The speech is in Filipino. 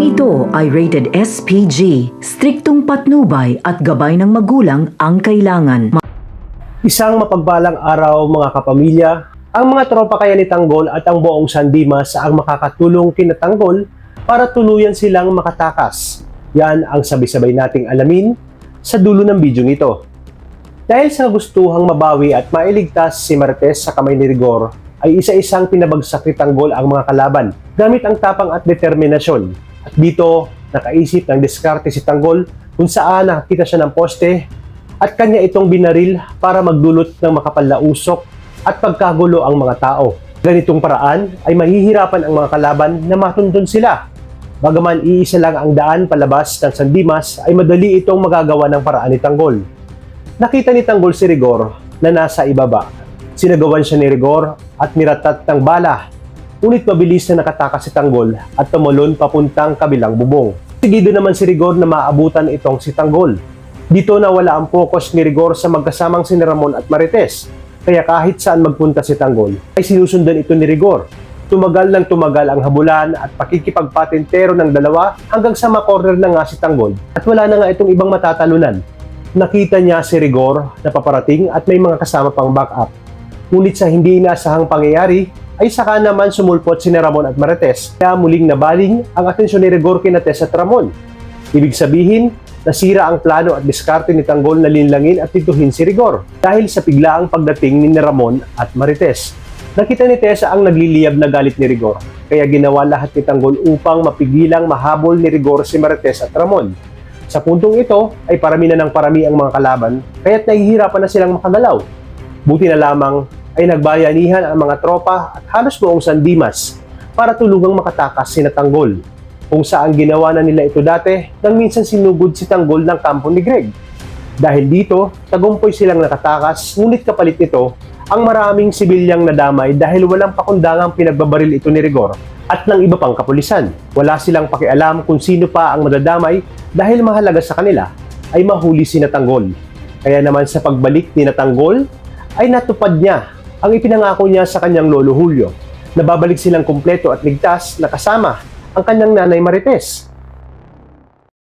ito ay rated SPG, striktong patnubay at gabay ng magulang ang kailangan. Isang mapagbalang araw mga kapamilya, ang mga tropa kaya ni Tanggol at ang buong San Dimas ang makakatulong kina Tanggol para tuluyan silang makatakas. Yan ang sabay-sabay nating alamin sa dulo ng video ito. Dahil sa gustuhang mabawi at mailigtas si Marites sa kamay ni Rigor, ay isa-isang pinabagsak ni Tanggol ang mga kalaban gamit ang tapang at determinasyon. At dito, nakaisip ng diskarte si Tanggol kung saan nakakita siya ng poste at kanya itong binaril para magdulot ng makapal na usok at pagkagulo ang mga tao. Ganitong paraan ay mahihirapan ang mga kalaban na matundon sila. Bagaman iisa lang ang daan palabas ng San Dimas, ay madali itong magagawa ng paraan ni Tanggol. Nakita ni Tanggol si Rigor na nasa ibaba. Sinagawan siya ni Rigor at niratat ng bala. Ngunit mabilis na nakatakas si Tanggol at tumalon papuntang kabilang bubong. Sigido naman si Rigor na maabutan itong si Tanggol. Dito nawala ang focus ni Rigor sa magkasamang si Ramon at Marites. Kaya kahit saan magpunta si Tanggol, ay sinusundan ito ni Rigor. Tumagal ng tumagal ang habulan at pakikipagpatintero ng dalawa hanggang sa makorner na nga si Tanggol at wala na nga itong ibang matatalunan. Nakita niya si Rigor na paparating at may mga kasama pang backup. Ngunit sa hindi inaasahang pangyayari, ay saka naman sumulpot si Ramon at Marites. Kaya muling nabaling ang atensyon ni Rigor kina Tess at Ramon. Ibig sabihin, nasira ang plano at diskarte ni Tanggol na linlangin at tituhin si Rigor dahil sa biglaang pagdating ni Ramon at Marites. Nakita ni Tessa ang nagliliyab na galit ni Rigor, kaya ginawa lahat ni Tanggol upang mapigilang mahabol ni Rigor si Marites at Ramon. Sa puntong ito ay parami na ng parami ang mga kalaban, kaya't nahihirapan na silang makagalaw. Buti na lamang ay nagbayanihan ang mga tropa at halos buong San Dimas para tulungang makatakas si Tanggol, kung saan ginawa na nila ito dati nang minsan sinugod si Tanggol ng kampo ni Greg. Dahil dito, tagumpay silang nakatakas, ngunit kapalit nito ang maraming sibilyang nadamay dahil walang pakundangang pinagbabaril ito ni Rigor at ng iba pang kapulisan. Wala silang pakialam kung sino pa ang madadamay dahil mahalaga sa kanila ay mahuli si Tanggol. Kaya naman sa pagbalik ni Tanggol ay natupad niya ang ipinangako niya sa kanyang lolo Julio na babalik silang kumpleto at ligtas na kasama ang kanyang nanay Marites.